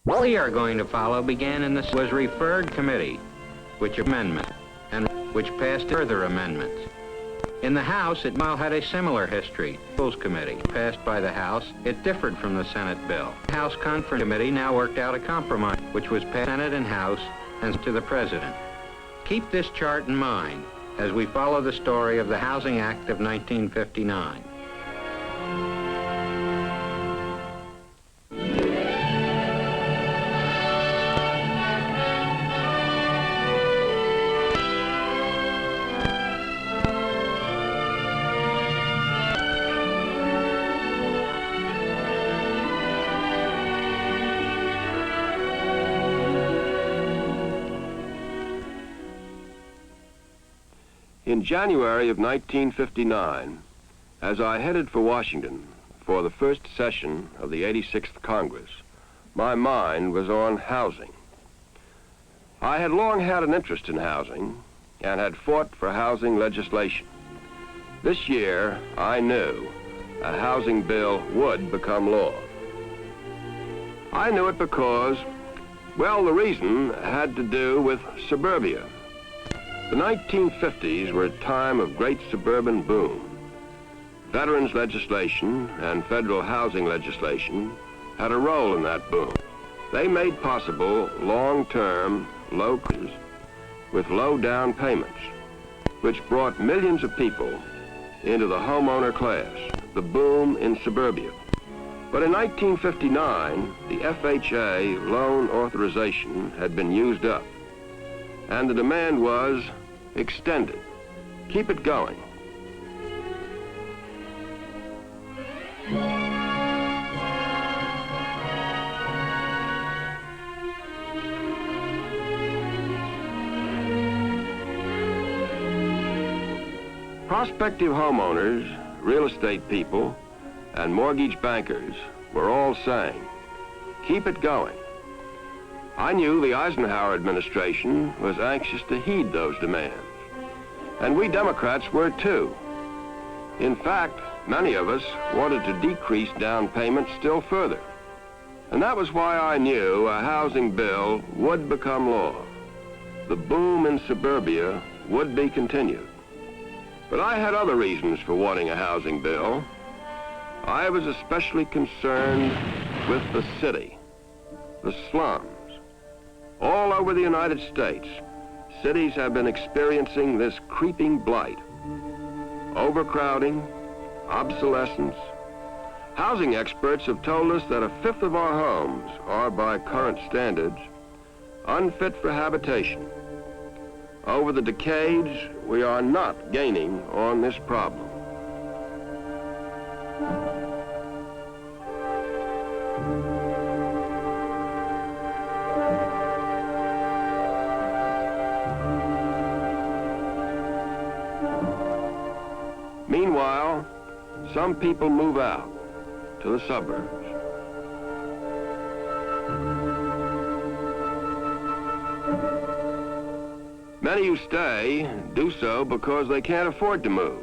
What we are going to follow began in the was referred committee, which amendment, and which passed further amendments. In the House, it now had a similar history. Rules Committee passed by the House. It differed from the Senate bill. The House Conference Committee now worked out a compromise, which was passed Senate and House and to the President. Keep this chart in mind as we follow the story of the Housing Act of 1959. In January of 1959, as I headed for Washington for the first session of the 86th Congress, my mind was on housing. I had long had an interest in housing and had fought for housing legislation. This year, I knew a housing bill would become law. I knew it because, well, the reason had to do with suburbia. The 1950s were a time of great suburban boom. Veterans legislation and federal housing legislation had a role in that boom. They made possible long-term, low costs with low down payments, which brought millions of people into the homeowner class, the boom in suburbia. But in 1959, the FHA loan authorization had been used up, and the demand was extended. Keep it going. Prospective homeowners, real estate people, and mortgage bankers were all saying, keep it going. I knew the Eisenhower administration was anxious to heed those demands, and we Democrats were too. In fact, many of us wanted to decrease down payments still further, and that was why I knew a housing bill would become law. The boom in suburbia would be continued. But I had other reasons for wanting a housing bill. I was especially concerned with the city, the slums. All over the United States, cities have been experiencing this creeping blight. Overcrowding, obsolescence. Housing experts have told us that a fifth of our homes are, by current standards, unfit for habitation. Over the decades, we are not gaining on this problem. Meanwhile, some people move out to the suburbs. Many who stay do so because they can't afford to move.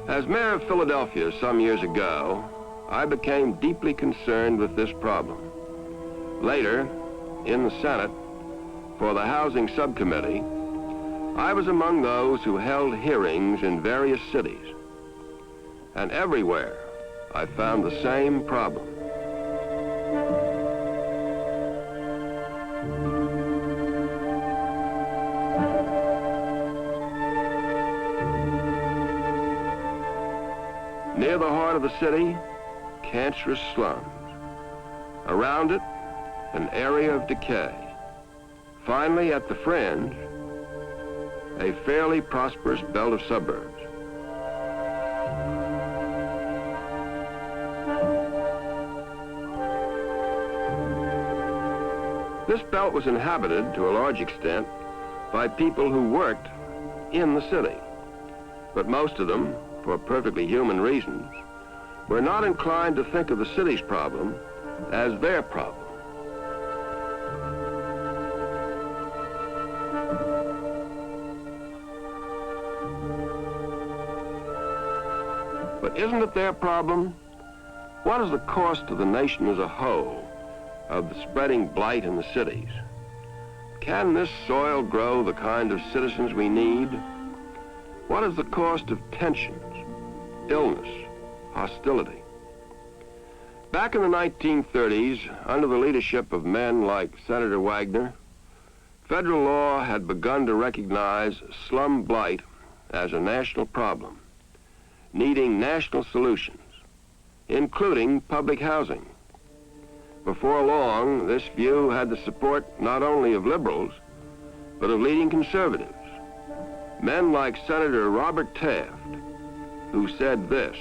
As mayor of Philadelphia some years ago, I became deeply concerned with this problem. Later, in the Senate, for the Housing Subcommittee, I was among those who held hearings in various cities. And everywhere, I found the same problem. Near the heart of the city, cancerous slums. Around it, an area of decay. Finally, at the fringe, a fairly prosperous belt of suburbs. This belt was inhabited to a large extent by people who worked in the city, but most of them, for perfectly human reasons, were not inclined to think of the city's problem as their problem. But isn't it their problem? What is the cost to the nation as a whole of the spreading blight in the cities? Can this soil grow the kind of citizens we need? What is the cost of tensions, illness, hostility? Back in the 1930s, under the leadership of men like Senator Wagner, federal law had begun to recognize slum blight as a national problem, needing national solutions, including public housing. Before long, this view had the support not only of liberals, but of leading conservatives, men like Senator Robert Taft, who said this: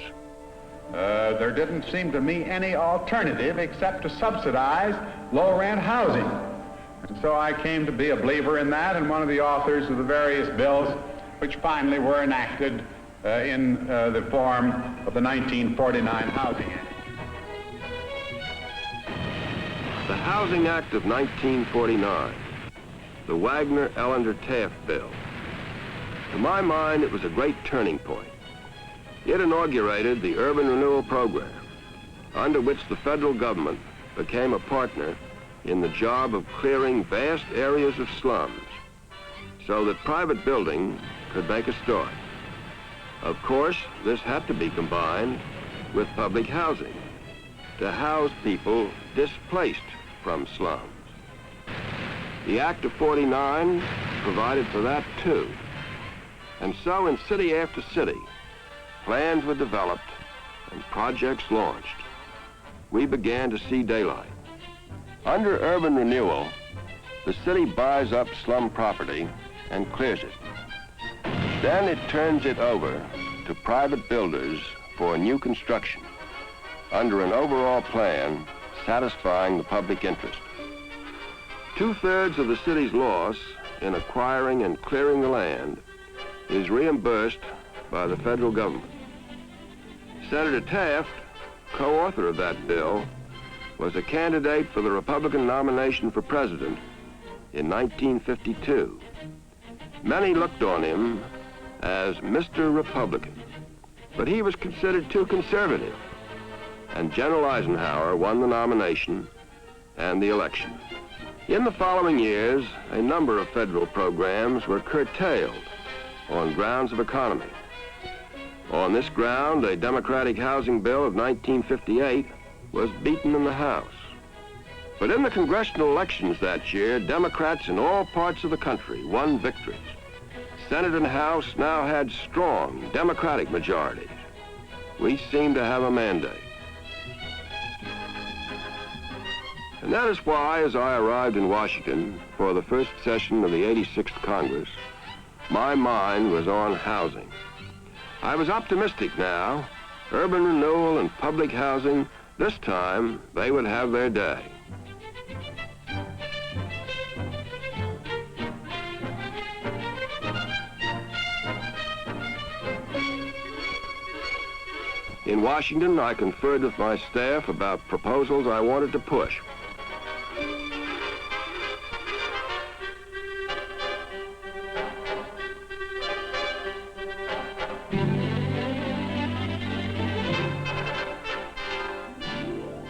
there didn't seem to me any alternative except to subsidize low-rent housing. And so I came to be a believer in that and one of the authors of the various bills which finally were enacted in the form of the 1949 Housing Act. The Housing Act of 1949, the Wagner-Ellender-Taft bill. To my mind, it was a great turning point. It inaugurated the urban renewal program, under which the federal government became a partner in the job of clearing vast areas of slums so that private building could make a start. Of course, this had to be combined with public housing to house people displaced from slums. The Act of 49 provided for that too. And so in city after city, plans were developed and projects launched. We began to see daylight. Under urban renewal, the city buys up slum property and clears it. Then it turns it over to private builders for new construction under an overall plan satisfying the public interest. 2/3 of the city's loss in acquiring and clearing the land is reimbursed by the federal government. Senator Taft, co-author of that bill, was a candidate for the Republican nomination for president in 1952. Many looked on him as Mr. Republican, but he was considered too conservative, and General Eisenhower won the nomination and the election. In the following years, a number of federal programs were curtailed on grounds of economy. On this ground, a Democratic housing bill of 1958 was beaten in the House. But in the congressional elections that year, Democrats in all parts of the country won victories. Senate and House now had strong Democratic majorities. We seemed to have a mandate. And that is why, as I arrived in Washington for the first session of the 86th Congress, my mind was on housing. I was optimistic now. Urban renewal and public housing, this time, they would have their day. In Washington, I conferred with my staff about proposals I wanted to push.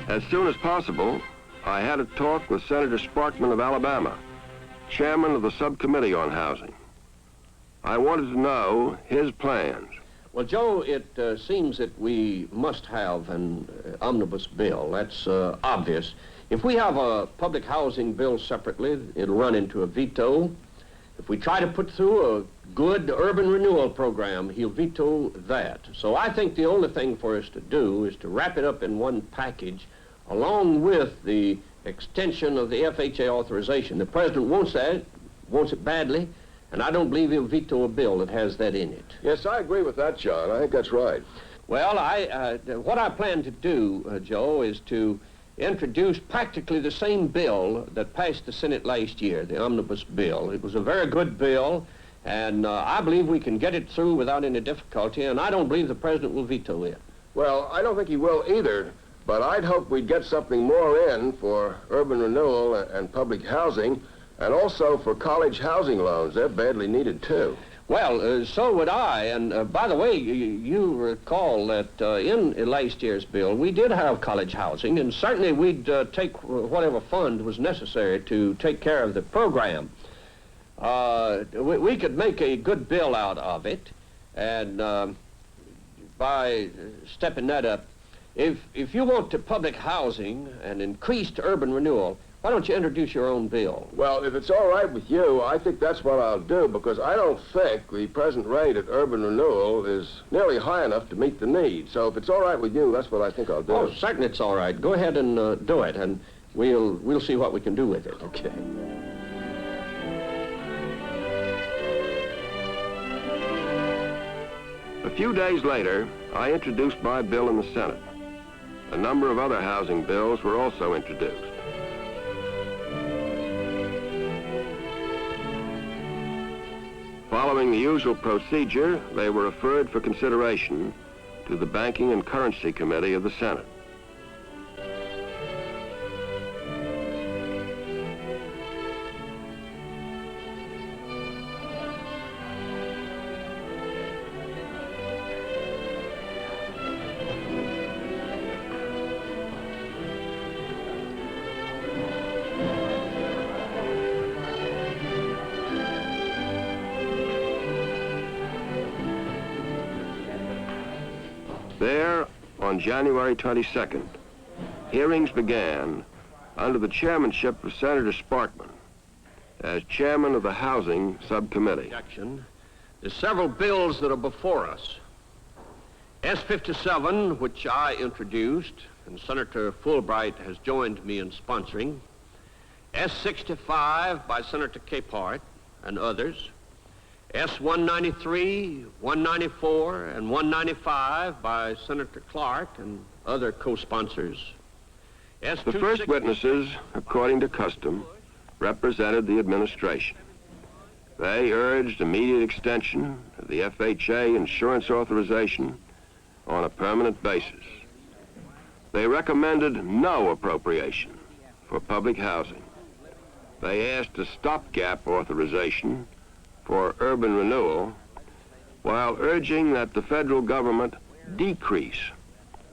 As soon as possible, I had a talk with Senator Sparkman of Alabama, chairman of the subcommittee on housing. I wanted to know his plans. Well, Joe, it seems that we must have an omnibus bill. That's obvious. If we have a public housing bill separately, it'll run into a veto. If we try to put through a good urban renewal program, he'll veto that. So I think the only thing for us to do is to wrap it up in one package along with the extension of the FHA authorization. The president wants that, wants it badly, and I don't believe he'll veto a bill that has that in it. Yes, I agree with that, John. I think that's right. Well, what I plan to do, Joe, is to introduce practically the same bill that passed the Senate last year, the omnibus bill. It was a very good bill, and I believe we can get it through without any difficulty, and I don't believe the president will veto it. Well, I don't think he will either, but I'd hope we'd get something more in for urban renewal and public housing, and also for college housing loans. They're badly needed, too. Well, so would I. And by the way, you recall that in last year's bill, we did have college housing, and certainly we'd take whatever fund was necessary to take care of the program. We could make a good bill out of it, and by stepping that up, if you want to public housing and increased urban renewal, why don't you introduce your own bill? Well, if it's all right with you, I think that's what I'll do, because I don't think the present rate at urban renewal is nearly high enough to meet the need. So if it's all right with you, that's what I think I'll do. Oh, certainly it's all right. Go ahead and do it, and we'll see what we can do with it. Okay. A few days later, I introduced my bill in the Senate. A number of other housing bills were also introduced. Following the usual procedure, they were referred for consideration to the Banking and Currency Committee of the Senate. There, on January 22nd, hearings began under the chairmanship of Senator Sparkman as chairman of the Housing Subcommittee. There's several bills that are before us. S-57, which I introduced, and Senator Fulbright has joined me in sponsoring. S-65 by Senator Capehart and others. S-193, 194, and 195 by Senator Clark and other co-sponsors. The first witnesses, according to custom, represented the administration. They urged immediate extension of the FHA insurance authorization on a permanent basis. They recommended no appropriation for public housing. They asked a stopgap authorization for urban renewal, while urging that the federal government decrease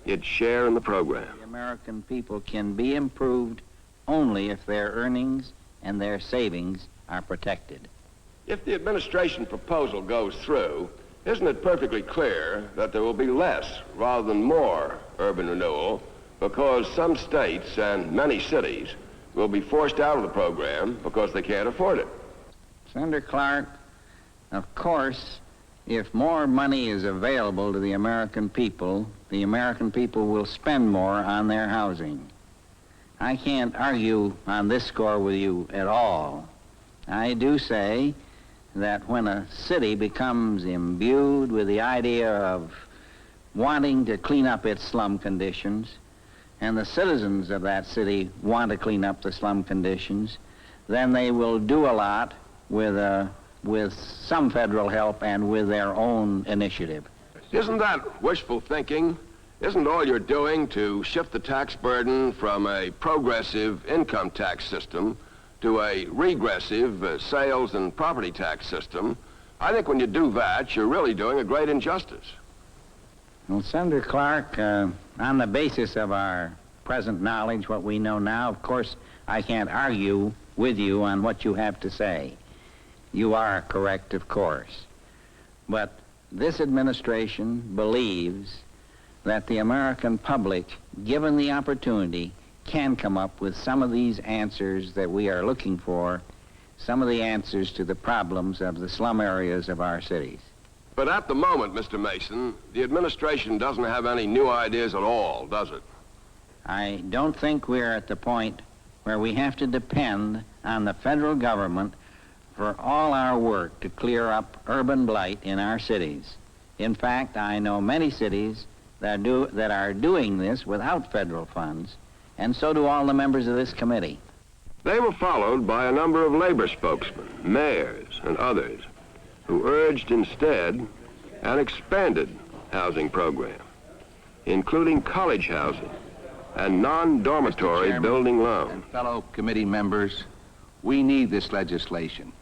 its share in the program. The American people can be improved only if their earnings and their savings are protected. If the administration proposal goes through, isn't it perfectly clear that there will be less rather than more urban renewal, because some states and many cities will be forced out of the program because they can't afford it? Senator Clark, of course, if more money is available to the American people will spend more on their housing. I can't argue on this score with you at all. I do say that when a city becomes imbued with the idea of wanting to clean up its slum conditions, and the citizens of that city want to clean up the slum conditions, then they will do a lot with some federal help and with their own initiative. Isn't that wishful thinking? Isn't all you're doing to shift the tax burden from a progressive income tax system to a regressive sales and property tax system? I think when you do that, you're really doing a great injustice. Well, Senator Clark, on the basis of our present knowledge, what we know now, of course, I can't argue with you on what you have to say. You are correct, of course. But this administration believes that the American public, given the opportunity, can come up with some of these answers that we are looking for, some of the answers to the problems of the slum areas of our cities. But at the moment, Mr. Mason, the administration doesn't have any new ideas at all, does it? I don't think we're at the point where we have to depend on the federal government for all our work to clear up urban blight in our cities. In fact, I know many cities that are doing this without federal funds, and so do all the members of this committee. They were followed by a number of labor spokesmen, mayors, and others, who urged instead an expanded housing program, including college housing and non-dormitory building loans. And fellow committee members, we need this legislation.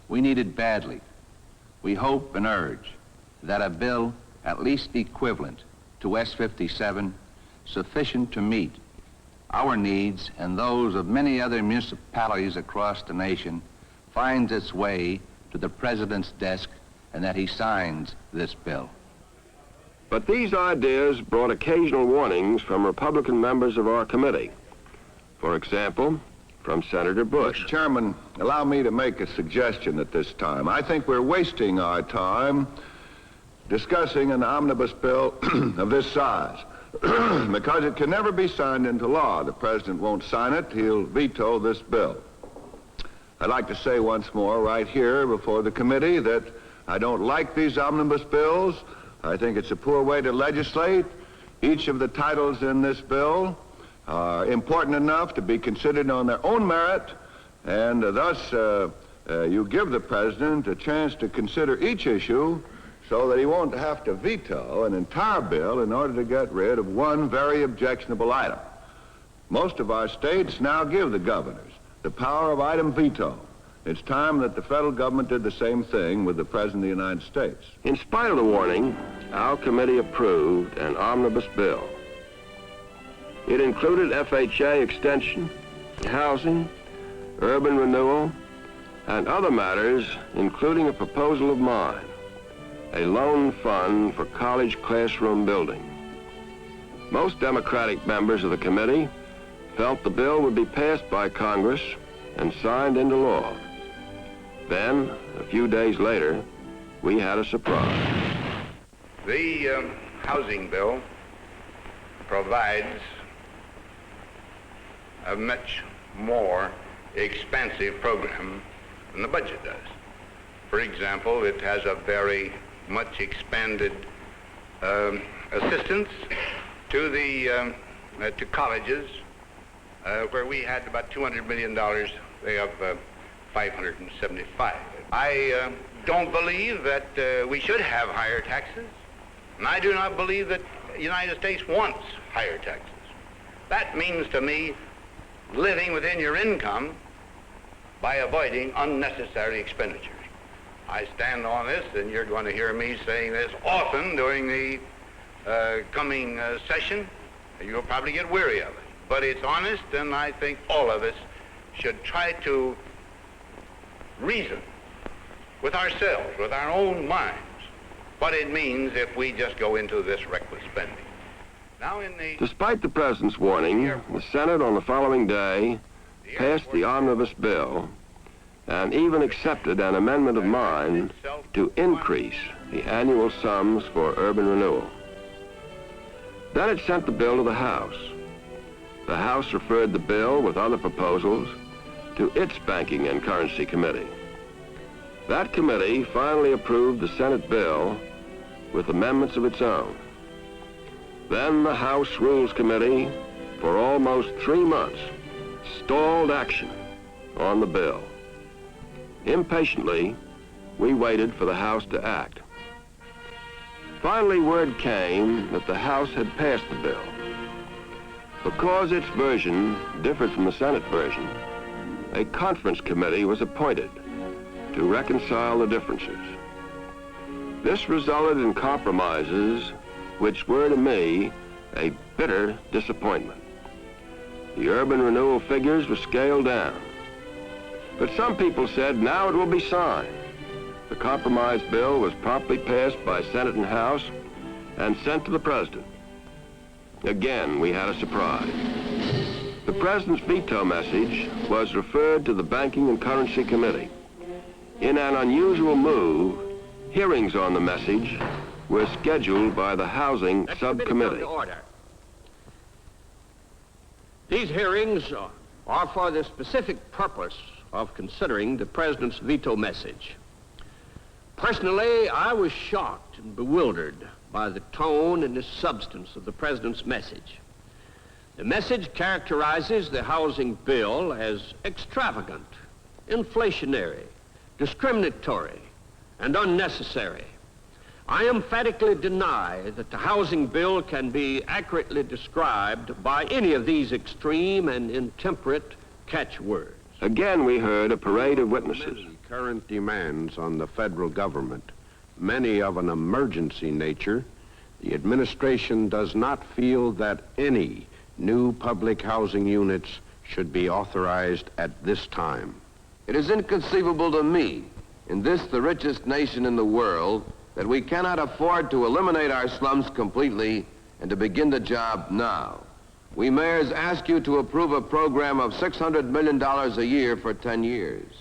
We need it badly. we hope and urge that a bill at least equivalent to S-57, sufficient to meet our needs and those of many other municipalities across the nation, finds its way to the President's desk and that he signs this bill. But these ideas brought occasional warnings from Republican members of our committee. For example, from Senator Bush. Mr. Chairman, allow me to make a suggestion at this time. I think we're wasting our time discussing an omnibus bill of this size because it can never be signed into law. The President won't sign it. He'll veto this bill. I'd like to say once more right here before the committee that I don't like these omnibus bills. I think it's a poor way to legislate. Each of the titles in this bill are important enough to be considered on their own merit, and thus you give the President a chance to consider each issue so that he won't have to veto an entire bill in order to get rid of one very objectionable item. Most of our states now give the governors the power of item veto. It's time that the federal government did the same thing with the President of the United States. In spite of the warning, our committee approved an omnibus bill. It included FHA extension, housing, urban renewal, and other matters, including a proposal of mine, a loan fund for college classroom building. Most Democratic members of the committee felt the bill would be passed by Congress and signed into law. Then, a few days later, we had a surprise. The housing bill provides a much more expansive program than the budget does. For example, it has a very much expanded assistance to the to colleges, where we had about $200 million. They have 575. I don't believe that we should have higher taxes, and I do not believe that the United States wants higher taxes. That means to me living within your income by avoiding unnecessary expenditures. I stand on this, and you're going to hear me saying this often during the coming session. You'll probably get weary of it, but it's honest, and I think all of us should try to reason with ourselves, with our own minds, what it means if we just go into this reckless spending. Now, Despite the President's warning, the Senate on the following day passed the omnibus bill and even accepted an amendment of mine to increase the annual sums for urban renewal. Then it sent the bill to the House. The House referred the bill with other proposals to its Banking and Currency Committee. That committee finally approved the Senate bill with amendments of its own. Then the House Rules Committee, for almost 3 months, stalled action on the bill. Impatiently, we waited for the House to act. Finally, word came that the House had passed the bill. Because its version differed from the Senate version, a conference committee was appointed to reconcile the differences. This resulted in compromises which were to me a bitter disappointment. The urban renewal figures were scaled down. But some people said now it will be signed. The compromise bill was promptly passed by Senate and House and sent to the President. Again, we had a surprise. The President's veto message was referred to the Banking and Currency Committee. In an unusual move, hearings on the message were scheduled by the Housing Subcommittee. These hearings are for the specific purpose of considering the President's veto message. Personally, I was shocked and bewildered by the tone and the substance of the President's message. The message characterizes the housing bill as extravagant, inflationary, discriminatory, and unnecessary. I emphatically deny that the housing bill can be accurately described by any of these extreme and intemperate catchwords. Again, we heard a parade of witnesses. current demands on the federal government, many of an emergency nature, the administration does not feel that any new public housing units should be authorized at this time. It is inconceivable to me, in this, the richest nation in the world, that we cannot afford to eliminate our slums completely and to begin the job now. We mayors ask you to approve a program of $600 million a year for 10 years.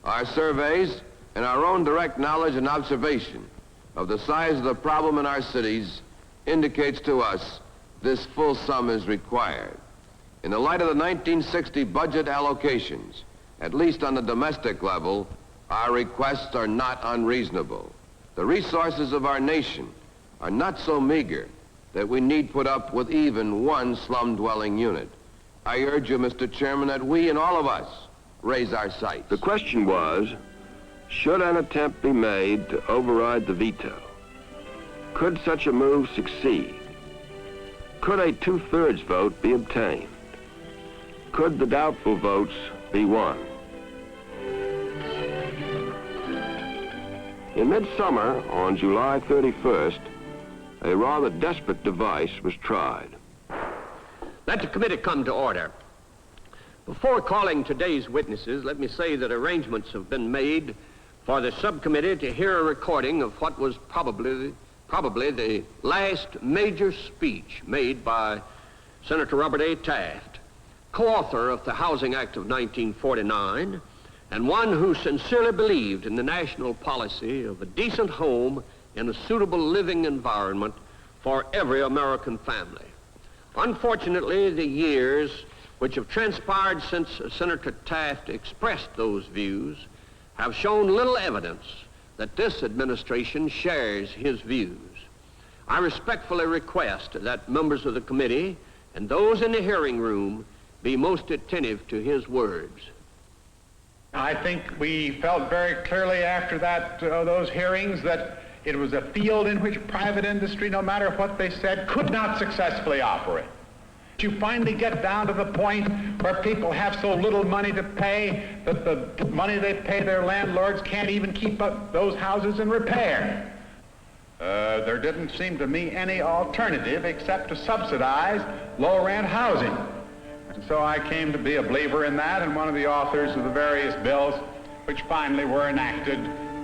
Our surveys and our own direct knowledge and observation of the size of the problem in our cities indicates to us this full sum is required. In the light of the 1960 budget allocations, at least on the domestic level, our requests are not unreasonable. The resources of our nation are not so meager that we need put up with even one slum-dwelling unit. I urge you, Mr. Chairman, that we and all of us raise our sights. The question was, should an attempt be made to override the veto? Could such a move succeed? Could a 2/3 vote be obtained? Could the doubtful votes be won? In midsummer, on July 31st, a rather desperate device was tried. Let the committee come to order. Before calling today's witnesses, let me say that arrangements have been made for the subcommittee to hear a recording of what was probably the last major speech made by Senator Robert A. Taft, co-author of the Housing Act of 1949, and one who sincerely believed in the national policy of a decent home in a suitable living environment for every American family. Unfortunately, the years which have transpired since Senator Taft expressed those views have shown little evidence that this administration shares his views. I respectfully request that members of the committee and those in the hearing room be most attentive to his words. I think we felt very clearly after those hearings that it was a field in which private industry, no matter what they said, could not successfully operate. You finally get down to the point where people have so little money to pay that the money they pay their landlords can't even keep up those houses in repair. There didn't seem to me any alternative except to subsidize low-rent housing. And so I came to be a believer in that and one of the authors of the various bills which finally were enacted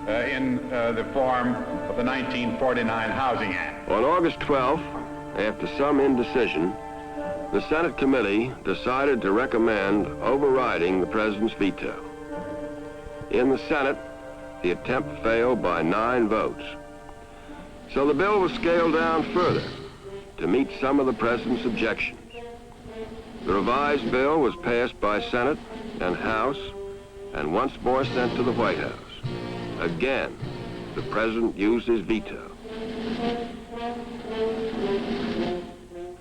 in the form of the 1949 Housing Act. On August 12th, after some indecision, the Senate committee decided to recommend overriding the president's veto. In the Senate, the attempt failed by 9 votes. So the bill was scaled down further to meet some of the president's objections. The revised bill was passed by Senate and House and once more sent to the White House. Again, the president used his veto.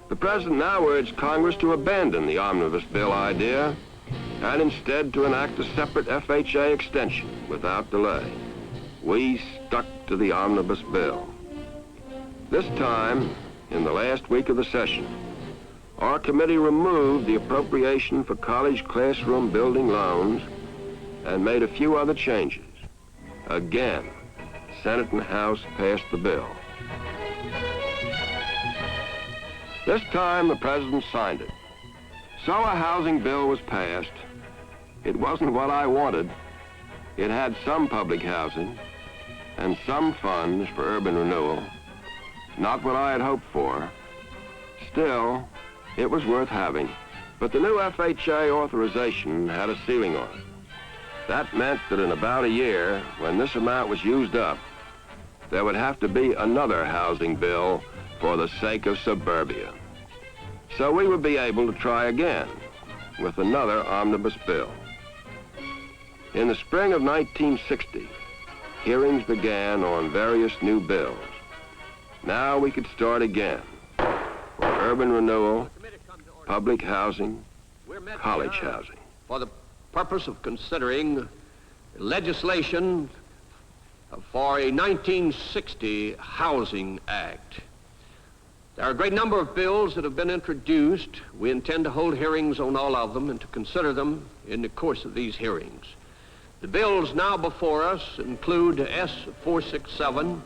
The president now urged Congress to abandon the omnibus bill idea and instead to enact a separate FHA extension without delay. We stuck to the omnibus bill. This time, in the last week of the session, our committee removed the appropriation for college classroom building loans and made a few other changes. Again, Senate and House passed the bill. This time, the president signed it. So a housing bill was passed. It wasn't what I wanted. It had some public housing and some funds for urban renewal. Not what I had hoped for. Still, it was worth having. But the new FHA authorization had a ceiling on it. That meant that in about a year, when this amount was used up, there would have to be another housing bill for the sake of suburbia. So we would be able to try again with another omnibus bill. In the spring of 1960, hearings began on various new bills. Now we could start again for urban renewal, public housing, college housing. For the purpose of considering legislation for a 1960 Housing Act. There are a great number of bills that have been introduced. We intend to hold hearings on all of them and to consider them in the course of these hearings. The bills now before us include S467,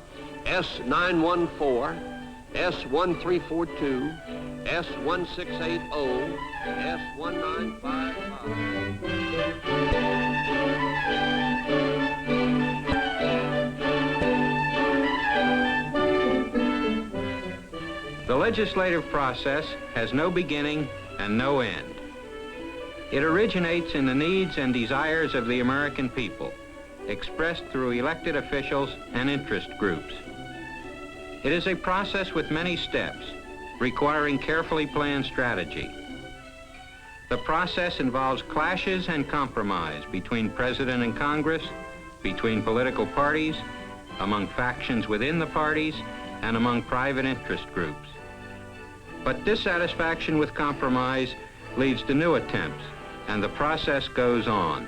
S914, S1342, S1680, S1955. The legislative process has no beginning and no end. It originates in the needs and desires of the American people, expressed through elected officials and interest groups. It is a process with many steps, requiring carefully planned strategy. The process involves clashes and compromise between President and Congress, between political parties, among factions within the parties, and among private interest groups. But dissatisfaction with compromise leads to new attempts, and the process goes on.